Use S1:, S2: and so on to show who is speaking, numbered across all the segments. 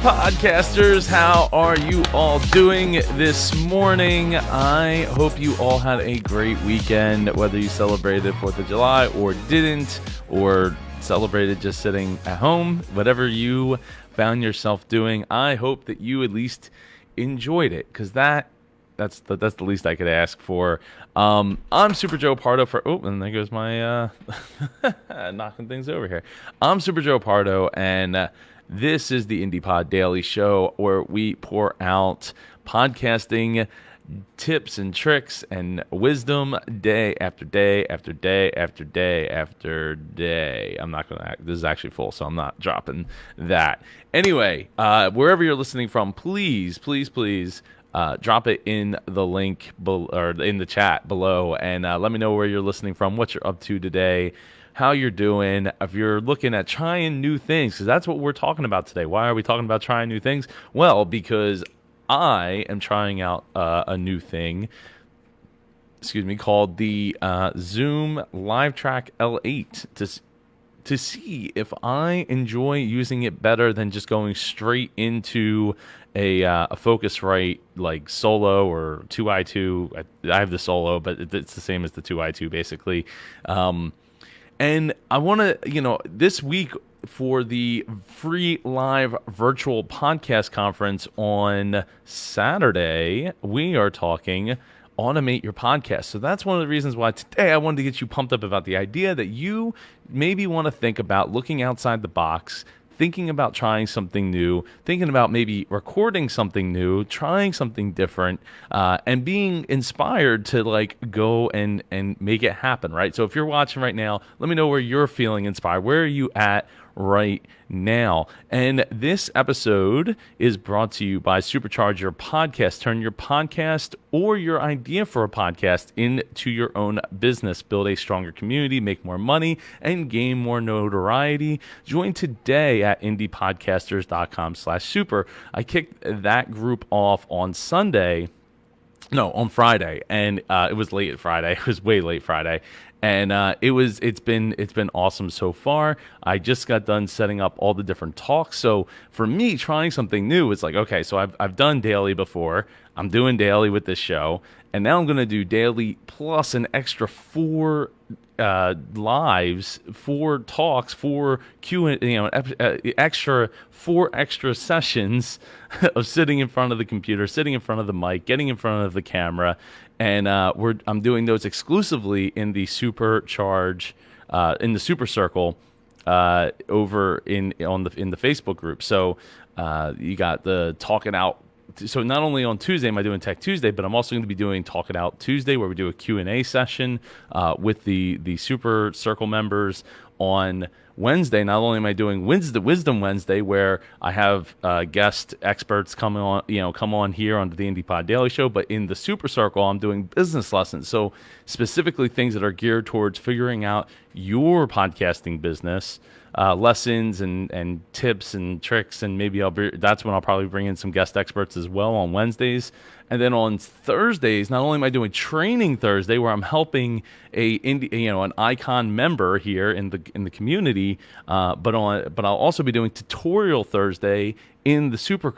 S1: podcasters, how are you all doing this morning? I hope you all had a great weekend, whether you celebrated 4th of July or didn't, or celebrated just sitting at home. Whatever you found yourself doing, I hope that you at least enjoyed it, because that's the least I could ask for. I'm Super Joe Pardo and there goes my knocking things over here. I'm Super Joe Pardo, and this is the IndiePod Daily Show, where we pour out podcasting tips and tricks and wisdom day after day after day after day after day. I'm not going to this is actually full, so I'm not dropping that. Anyway, wherever you're listening from, please drop it in the link or in the chat below, and let me know where you're listening from, what you're up to today, how you're doing, if you're looking at trying new things, because that's what we're talking about today. Why are we talking about trying new things? Well, because I am trying out a new thing, called the Zoom LiveTrack L8 to see if I enjoy using it better than just going straight into a Focusrite like Solo or 2i2. I have the Solo, but it's the same as the 2i2 basically. And I want to, this week for the free live virtual podcast conference on Saturday, we are talking automate your podcast. So that's one of the reasons why today I wanted to get you pumped up about the idea that you maybe want to think about looking outside the box, thinking about trying something new, thinking about maybe recording something new, trying something different, and being inspired to go and make it happen, right? So if you're watching right now, let me know where you're feeling inspired. Where are you at right now? And this episode is brought to you by Supercharge Your Podcast. Turn your podcast or your idea for a podcast into your own business. Build a stronger community, make more money, and gain more notoriety. Join today at indiepodcasters.com/super. I kicked that group off on Friday, and it was late Friday. It was way late Friday. And it's been awesome so far. I just got done setting up all the different talks. So for me, trying something new is like, okay, so I've done daily before. I'm doing daily with this show, and now I'm going to do daily plus an extra 4 lives, 4 talks, 4 extra 4 extra sessions of sitting in front of the computer, sitting in front of the mic, getting in front of the camera. And I'm doing those exclusively in the Supercharge, in the Super Circle, over in the Facebook group. So you got the Talk It Out. So not only on Tuesday am I doing Tech Tuesday, but I'm also going to be doing Talk It Out Tuesday, where we do a Q&A session with the Super Circle members. On Wednesday, not only am I doing Wisdom Wednesday, where I have guest experts come on here on the IndiePod Daily Show, but in the Super Circle, I'm doing business lessons. So specifically things that are geared towards figuring out your podcasting business, lessons and tips and tricks, and maybe that's when I'll probably bring in some guest experts as well on Wednesdays. And then on Thursdays, not only am I doing Training Thursday, where I'm helping an Icon member here in the community, but I'll also be doing Tutorial Thursday in the Super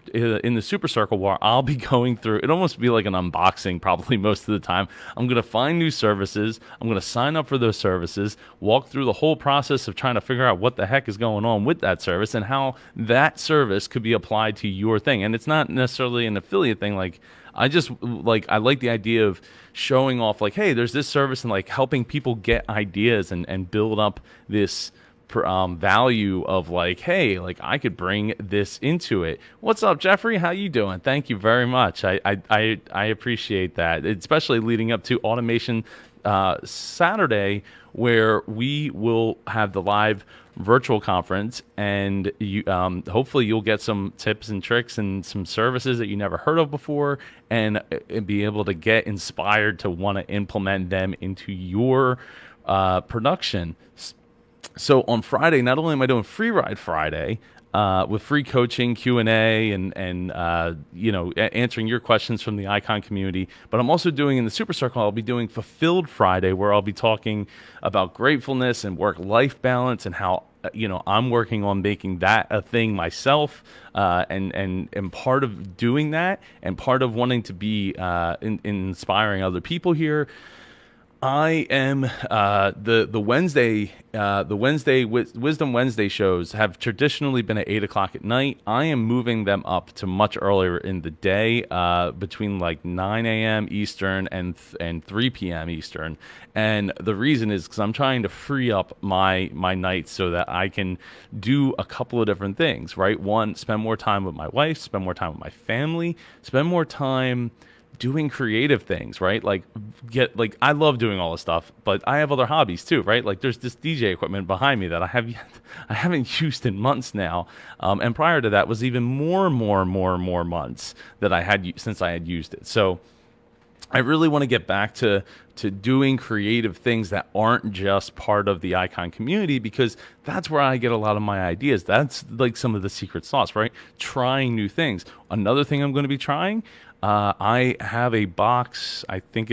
S1: Circle, where I'll be going through. It almost be like an unboxing, probably most of the time. I'm going to find new services. I'm going to sign up for those services, walk through the whole process of trying to figure out what the heck is going on with that service and how that service could be applied to your thing. And it's not necessarily an affiliate thing. I like the idea of showing off, hey, there's this service, and helping people get ideas and build up this value of hey, I could bring this into it. What's up, Jeffrey? How you doing? Thank you very much. I appreciate that, especially leading up to Automation Saturday, where we will have the live virtual conference, and you hopefully you'll get some tips and tricks and some services that you never heard of before, and be able to get inspired to want to implement them into your production. So on Friday, not only am I doing Free Ride Friday, with free coaching, Q&A, and answering your questions from the Icon community. But I'm also doing in the Super Circle, I'll be doing Fulfilled Friday, where I'll be talking about gratefulness and work-life balance and how I'm working on making that a thing myself, and part of doing that and part of wanting to be inspiring other people here. I am the Wednesday Wisdom Wednesday shows have traditionally been at 8 o'clock at night. I am moving them up to much earlier in the day, between like 9 a.m. Eastern and 3 p.m. Eastern. And the reason is because I'm trying to free up my nights so that I can do a couple of different things. Right, one, spend more time with my wife, spend more time with my family, spend more time doing creative things, right? I love doing all this stuff, but I have other hobbies too, right? Like there's this DJ equipment behind me that I haven't used in months now, and prior to that was even more months that I had since I had used it. So I really want to get back to doing creative things that aren't just part of the Icon community, because that's where I get a lot of my ideas. That's like some of the secret sauce, right? Trying new things. Another thing I'm going to be trying, I have a box. I think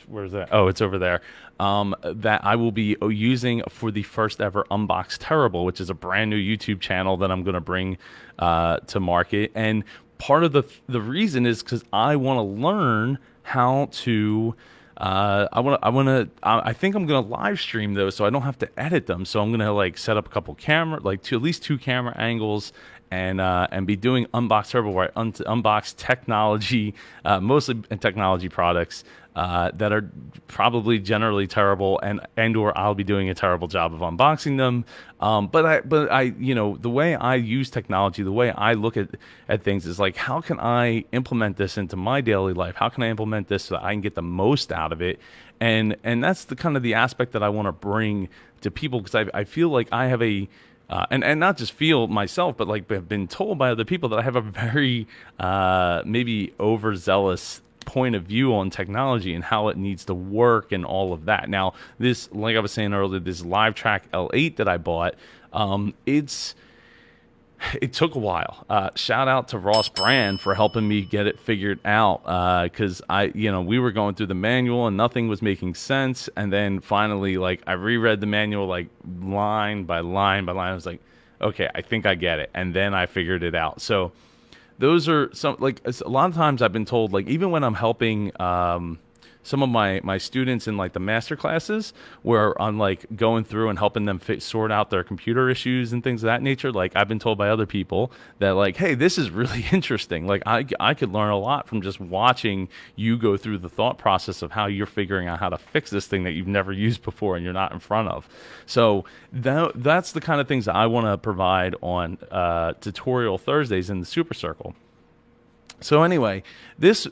S1: where's that? Oh, it's over there. That I will be using for the first ever Unbox Terrible, which is a brand new YouTube channel that I'm going to bring to market. And part of the reason is because I want to learn how to. I think I'm gonna live stream those, so I don't have to edit them. So I'm gonna like set up a couple at least two camera angles, and be doing Unbox Turbo, where I unbox technology, mostly technology products that are probably generally terrible, and or I'll be doing a terrible job of unboxing them. But I, the way I use technology, the way I look at things is like, how can I implement this into my daily life? How can I implement this so that I can get the most out of it? And that's the kind of the aspect that I want to bring to people, because I feel like I have and not just feel myself, but like have been told by other people that I have a very maybe overzealous point of view on technology and how it needs to work and all of that. Now, this, like I was saying earlier, this Live Track L8 that I bought, it took a while. Shout out to Ross Brand for helping me get it figured out, because we were going through the manual and nothing was making sense. And then finally, like, I reread the manual like line by line by line. I was like, okay, I think I get it. And then I figured it out. So those are some, like, a lot of times I've been told, like, even when I'm helping some of my students in like the master classes, where I'm like going through and helping them sort out their computer issues and things of that nature, like I've been told by other people that, like, hey, this is really interesting. Like I could learn a lot from just watching you go through the thought process of how you're figuring out how to fix this thing that you've never used before and you're not in front of. So that's the kind of things that I want to provide on Tutorial Thursdays in the Super Circle. So anyway, this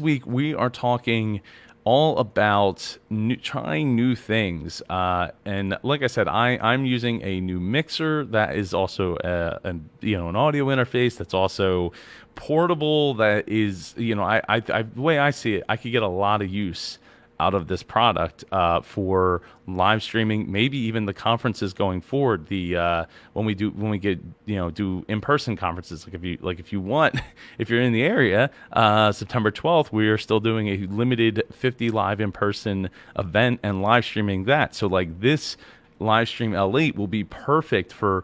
S1: week we are talking all about trying new things, and like I said, I'm using a new mixer that is also an audio interface that's also portable. That is, the way I see it, I could get a lot of use out of this product for live streaming, maybe even the conferences going forward. When we do in-person conferences, if you want, if you're in the area, September 12th, we are still doing a limited 50 live in-person event and live streaming that. So like this live stream L8 will be perfect for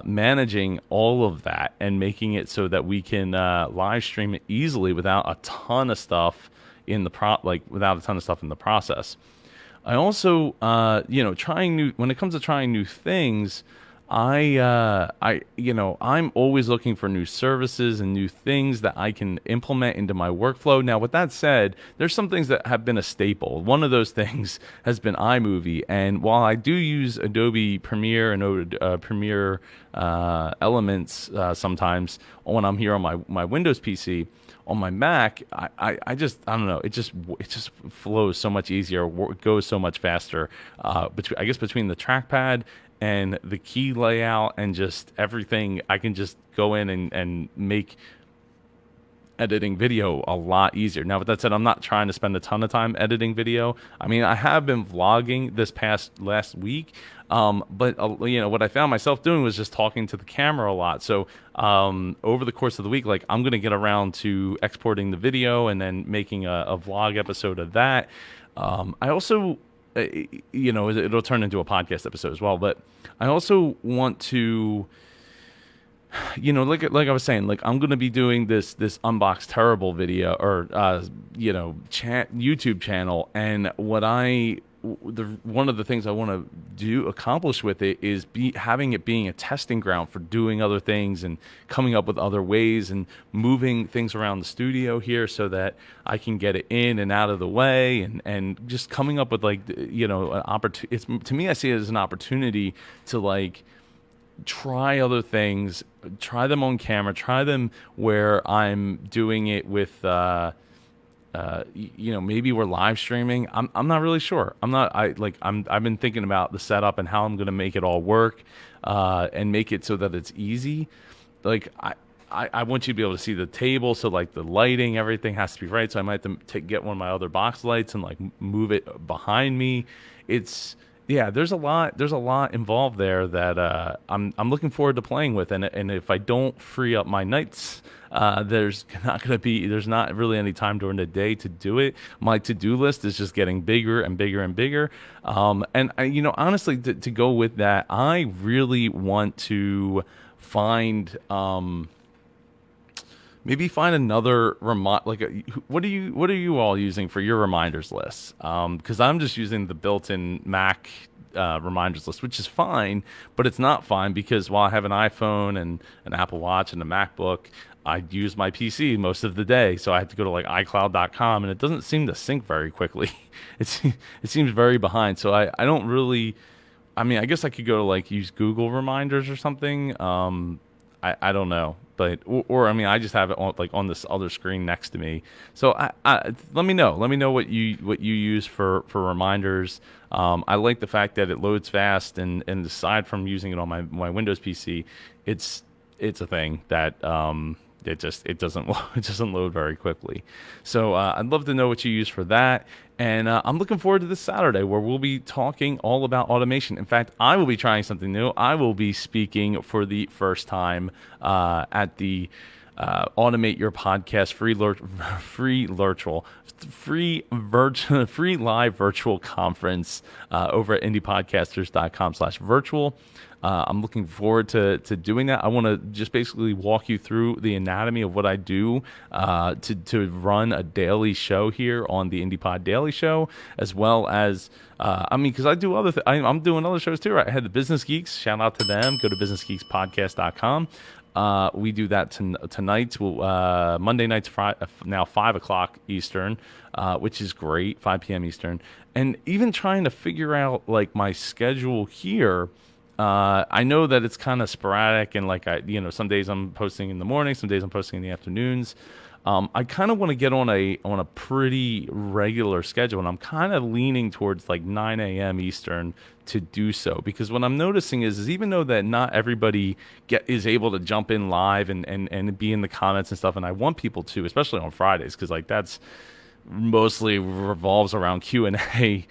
S1: managing all of that and making it so that we can live stream it easily without a ton of stuff in the process. I also, when it comes to trying new things, I'm always looking for new services and new things that I can implement into my workflow. Now, with that said, there's some things that have been a staple. One of those things has been iMovie, and while I do use Adobe Premiere and Premiere Elements sometimes when I'm here on my Windows PC, on my Mac, I don't know. It just flows so much easier. It goes so much faster. Between the trackpad and the key layout and just everything, I can just go in and make editing video a lot easier. Now, with that said, I'm not trying to spend a ton of time editing video. I mean, I have been vlogging this past last week, but what I found myself doing was just talking to the camera a lot. So over the course of the week, like I'm gonna get around to exporting the video and then making a vlog episode of that. I also, it'll turn into a podcast episode as well. But I also want to, like I was saying, like I'm gonna be doing this unbox terrible video or YouTube channel, and one of the things I want to accomplish with it is having it being a testing ground for doing other things and coming up with other ways and moving things around the studio here so that I can get it in and out of the way, and just coming up with an opportunity. It's, to me, I see it as an opportunity to like try other things, try them on camera, try them where I'm doing it with maybe we're live streaming. I'm not really sure. I've been thinking about the setup and how I'm going to make it all work, and make it so that it's easy. Like I want you to be able to see the table, so like the lighting, everything has to be right. So I might have to get one of my other box lights and like move it behind me. Yeah, there's a lot involved there that I'm looking forward to playing with, and if I don't free up my nights, there's not really any time during the day to do it. My to-do list is just getting bigger and bigger and bigger, and honestly, to go with that, I really want to find maybe find another what are you all using for your reminders lists? Because I'm just using the built-in Mac reminders list, which is fine, but it's not fine because while I have an iPhone and an Apple Watch and a MacBook, I use my PC most of the day, so I have to go to like iCloud.com, and it doesn't seem to sync very quickly. It seems very behind, so I don't really. I mean, I guess I could go to like use Google Reminders or something. I don't know, but or I mean, I just have it on this other screen next to me. So let me know what you use for reminders. I like the fact that it loads fast, and aside from using it on my Windows PC, it's a thing that it doesn't load very quickly. So I'd love to know what you use for that. And I'm looking forward to this Saturday where we'll be talking all about automation. In fact, I will be trying something new. I will be speaking for the first time at the Automate Your Podcast free live virtual conference over at indiepodcasters.com/virtual. I'm looking forward to doing that. I want to just basically walk you through the anatomy of what I do to run a daily show here on the IndiePod Daily Show, as well as, because I do I'm doing other shows too, right? I had the Business Geeks. Shout out to them. Go to businessgeekspodcast.com. We do that tonight. Monday nights, now 5 o'clock Eastern, which is great, 5 p.m. Eastern. And even trying to figure out like my schedule here, I know that it's kind of sporadic, and some days I'm posting in the morning, some days I'm posting in the afternoons. I kind of want to get on a pretty regular schedule, and I'm kind of leaning towards like 9 a.m. Eastern to do so, because what I'm noticing is even though that not everybody is able to jump in live and be in the comments and stuff, and I want people to, especially on Fridays, because like that's mostly revolves around Q&A,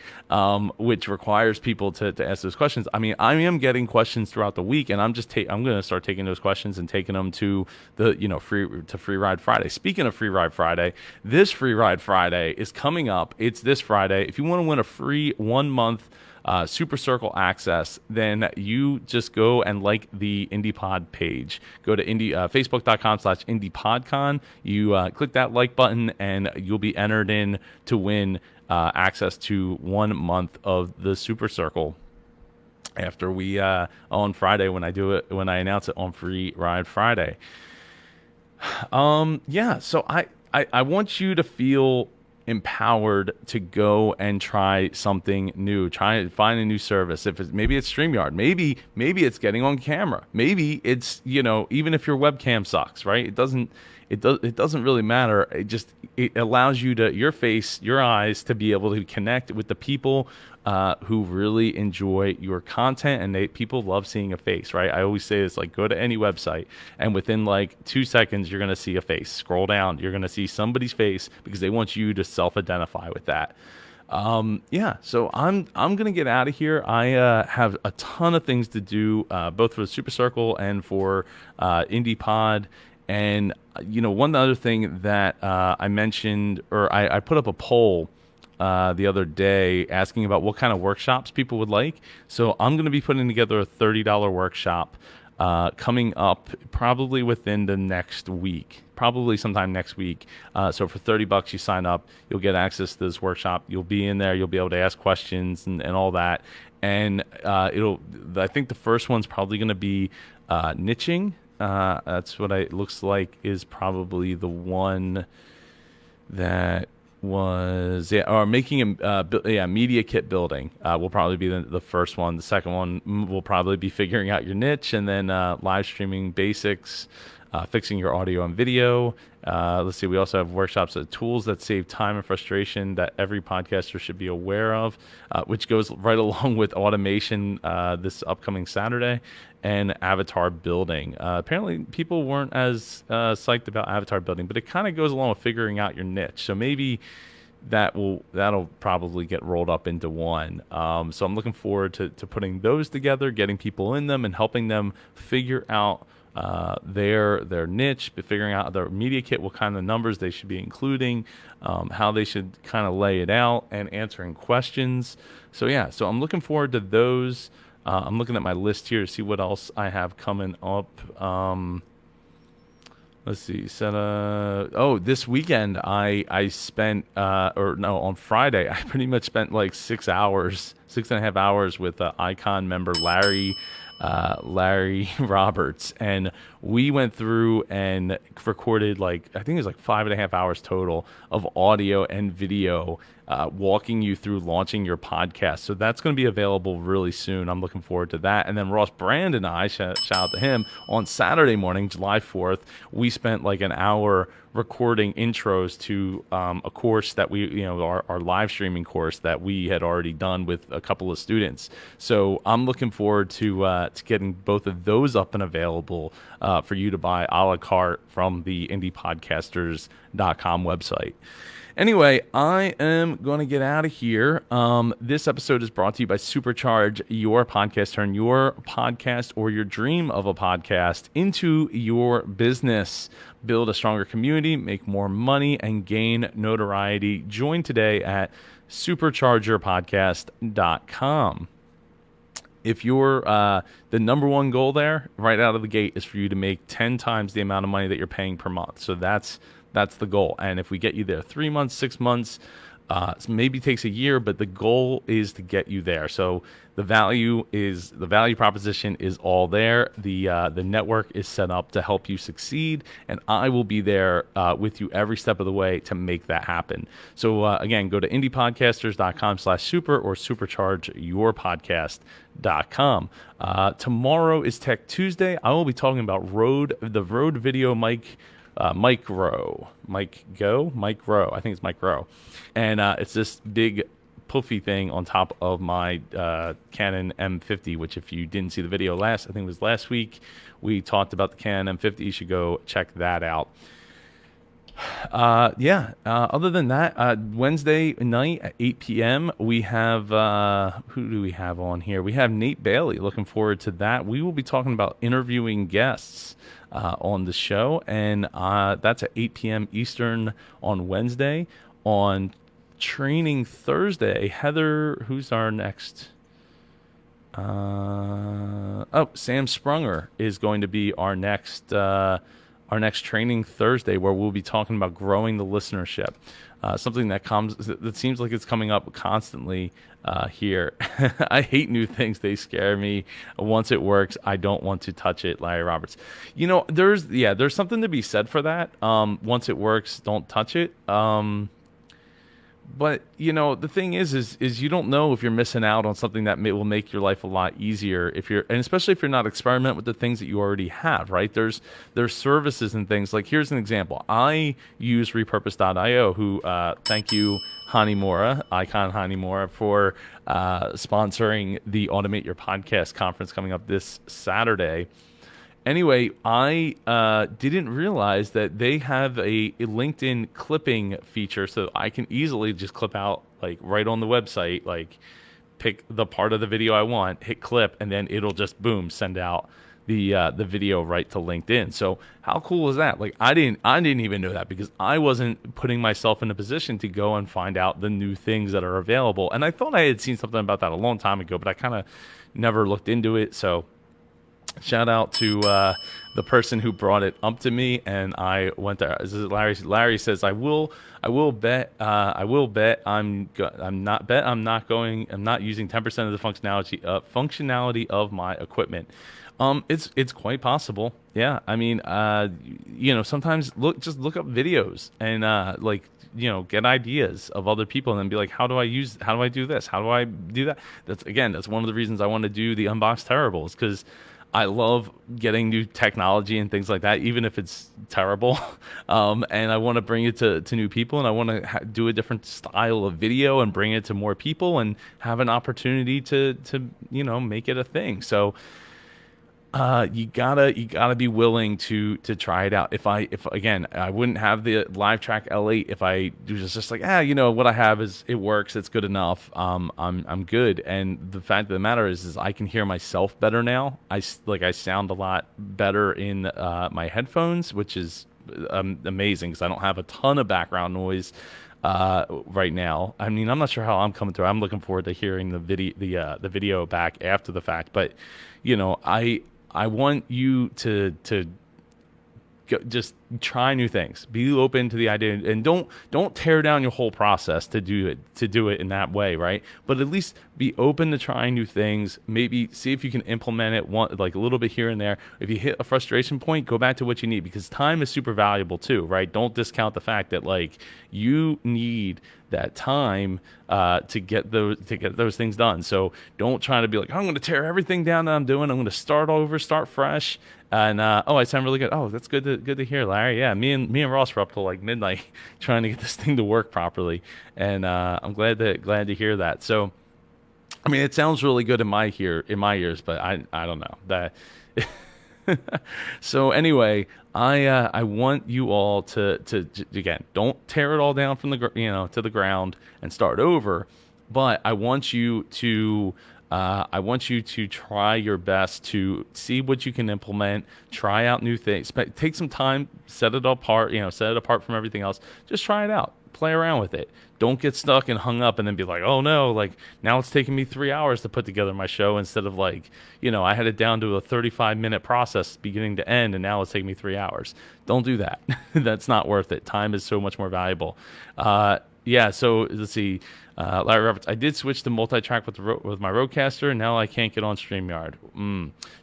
S1: which requires people to ask those questions. I mean, I am getting questions throughout the week, and I'm going to start taking those questions and taking them to the Free Ride Friday. Speaking of Free Ride Friday, this Free Ride Friday is coming up. It's this Friday. If you want to win a free 1-month Super Circle access, then you just go and like the IndiePod page. Go to facebook.com/IndiePodcon. You click that like button, and you'll be entered in to win access to 1 month of the Super Circle after we on Friday when I announce it on Free Ride Friday. So I want you to feel empowered to go and try something new. Try to find a new service. Maybe it's StreamYard, maybe it's getting on camera, maybe it's even if your webcam sucks, right? it doesn't really matter. It allows you to your eyes to be able to connect with the people who really enjoy your content, and people love seeing a face, right? I always say this, like, go to any website, and within like 2 seconds, you're gonna see a face. Scroll down, you're gonna see somebody's face because they want you to self-identify with that. Yeah, so I'm gonna get out of here. I have a ton of things to do, both for the Super Circle and for Indie Pod. And one other thing that I mentioned, or I put up a poll the other day asking about what kind of workshops people would like. So I'm going to be putting together a $30 workshop coming up probably within the next week, probably sometime next week. So for $30 you sign up, you'll get access to this workshop. You'll be in there, you'll be able to ask questions and all that. And I think the first one's probably going to be niching. That's what it looks like is probably the one that was, or making a media kit building will probably be the first one. The second one will probably be figuring out your niche, and then live streaming basics, fixing your audio and video. Let's see, we also have workshops of tools that save time and frustration that every podcaster should be aware of, which goes right along with automation this upcoming Saturday, and avatar building. Apparently people weren't as psyched about avatar building, but it kind of goes along with figuring out your niche. So maybe that'll probably get rolled up into one. So I'm looking forward to putting those together, getting people in them, and helping them figure out their niche, figuring out their media kit, what kind of numbers they should be including, how they should kind of lay it out, and answering questions. So yeah, so I'm looking forward to those. I'm looking at my list here to see what else I have coming up. Let's see. This weekend I spent, on Friday, I pretty much spent like 6.5 hours with Icon member Larry Roberts, and we went through and recorded, like, I think it was like 5.5 hours total of audio and video, walking you through launching your podcast. So that's going to be available really soon. I'm looking forward to that. And then Ross Brand and I, shout out to him, on Saturday morning, July 4th, we spent like an hour recording intros to a course that our live streaming course that we had already done with a couple of students. So I'm looking forward to getting both of those up and available for you to buy a la carte from the indiepodcasters.com website. Anyway, I am going to get out of here. This episode is brought to you by Supercharge Your Podcast. Turn your podcast or your dream of a podcast into your business. Build a stronger community, make more money, and gain notoriety. Join today at superchargerpodcast.com. If you're the number one goal there, right out of the gate, is for you to make 10 times the amount of money that you're paying per month. So that's the goal. And if we get you there 3 months, 6 months, maybe takes a year, but the goal is to get you there. So the value proposition is all there. The network is set up to help you succeed, and I will be there with you every step of the way to make that happen. So again, go to indiepodcasters.com/super or superchargeyourpodcast.com. Tomorrow is Tech Tuesday. I will be talking about the Rode Video Mic. Mike Rowe. I think it's Mike Rowe. And it's this big puffy thing on top of my Canon M50, which, if you didn't see the video I think it was last week, we talked about the Canon M50. You should go check that out. Other than that, Wednesday night at 8 p.m. we have who do we have on here? We have Nate Bailey. Looking forward to that. We will be talking about interviewing guests on the show, and that's at 8 p.m. Eastern on Wednesday. On Training Thursday, Heather, who's our next? Sam Sprunger is going to be our next Training Thursday, where we'll be talking about growing the listenership. Something that seems like it's coming up constantly here. I hate new things. They scare me. Once it works, I don't want to touch it. Larry Roberts. There's something to be said for that. Once it works, don't touch it. But the thing is you don't know if you're missing out on something that will make your life a lot easier if you're, and especially if you're not experimenting with the things that you already have, right? There's services and things like, here's an example. I use repurpose.io, who thank you Hanimura, Icon Hanimura, for sponsoring the Automate Your Podcast conference coming up this Saturday. Anyway, I didn't realize that they have a LinkedIn clipping feature, so I can easily just clip out like right on the website, like pick the part of the video I want, hit clip, and then it'll just boom send out the video right to LinkedIn. So how cool is that? Like I didn't even know that because I wasn't putting myself in a position to go and find out the new things that are available. And I thought I had seen something about that a long time ago, but I kind of never looked into it. So shout out to the person who brought it up to me, and I went there. This is Larry. Larry says, I will bet, I'm not using 10% of the functionality of my equipment. It's quite possible. Yeah, I mean, sometimes just look up videos and get ideas of other people and then be like, how do I do this? How do I do that? That's one of the reasons I want to do the Unbox Terribles, because I love getting new technology and things like that, even if it's terrible. And I want to bring it to new people, and I want to do a different style of video and bring it to more people and have an opportunity to make it a thing. So you gotta be willing to try it out. If again, I wouldn't have the Live Track L8 if I was just like, what I have it works, it's good enough. I'm good. And the fact of the matter is I can hear myself better now. I sound a lot better in my headphones, which is amazing because I don't have a ton of background noise right now. I mean, I'm not sure how I'm coming through. I'm looking forward to hearing the video back after the fact, but I want you to just try new things. Be open to the idea, and don't tear down your whole process to do it in that way, right? But at least be open to trying new things. Maybe see if you can implement it like a little bit here and there. If you hit a frustration point, go back to what you need, because time is super valuable too, right? Don't discount the fact that like you need that time to get those things done. So don't try to be like, I'm going to tear everything down that I'm doing. I'm going to start over, start fresh. And I sound really good. Oh, that's good to hear, Larry. Yeah, me and Ross were up till like midnight trying to get this thing to work properly, and I'm glad to hear that. So, I mean, it sounds really good in my ears, but I don't know that. So anyway, I want you all to again, don't tear it all down from to the ground and start over, but I want you to try your best to see what you can implement, try out new things, but take some time, set it apart from everything else. Just try it out, play around with it. Don't get stuck and hung up and then be like, oh no, like now it's taking me 3 hours to put together my show instead of like, I had it down to a 35-minute process beginning to end, and now it's taking me 3 hours. Don't do that. That's not worth it. Time is so much more valuable. Yeah, so let's see. Larry Roberts, I did switch to multi-track with my Rodecaster, and now I can't get on StreamYard.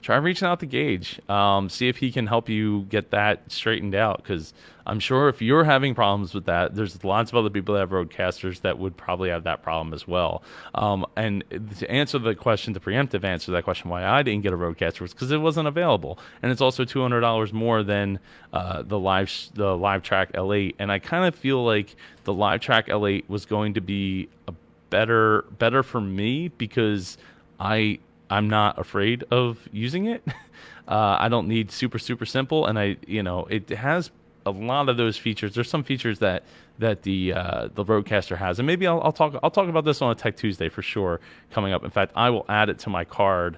S1: Try reaching out to Gage. See if he can help you get that straightened out, because I'm sure if you're having problems with that, there's lots of other people that have Rodecasters that would probably have that problem as well. And to answer the question, the preemptive answer to that question, why I didn't get a Rodecaster was because it wasn't available, and it's also $200 more than the Live Track L8. And I kind of feel like the Live Track L8 was going to be a better for me because I'm not afraid of using it. I don't need super simple, and it has a lot of those features. There's some features that the Rodecaster has, and maybe I'll talk about this on a Tech Tuesday for sure coming up. In fact, I will add it to my card.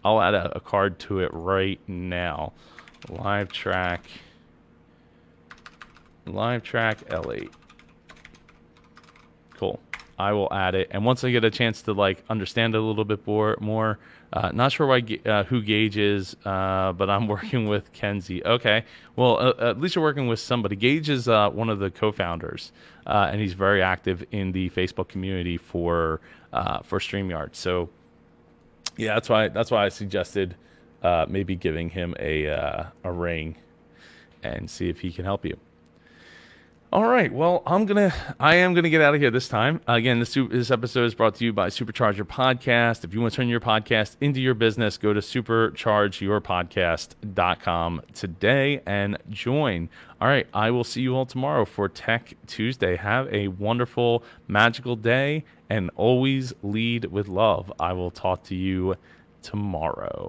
S1: I'll add a card to it right now. Live Track L8. Cool. I will add it, and once I get a chance to like understand it a little bit more, not sure who Gage is, but I'm working with Kenzie. Okay, well at least you're working with somebody. Gage is one of the co-founders, and he's very active in the Facebook community for StreamYard. So yeah, that's why I suggested maybe giving him a ring and see if he can help you. All right. Well, I am gonna get out of here this time. Again, this episode is brought to you by Supercharge Your Podcast. If you want to turn your podcast into your business, go to superchargeyourpodcast.com today and join. All right. I will see you all tomorrow for Tech Tuesday. Have a wonderful, magical day and always lead with love. I will talk to you tomorrow.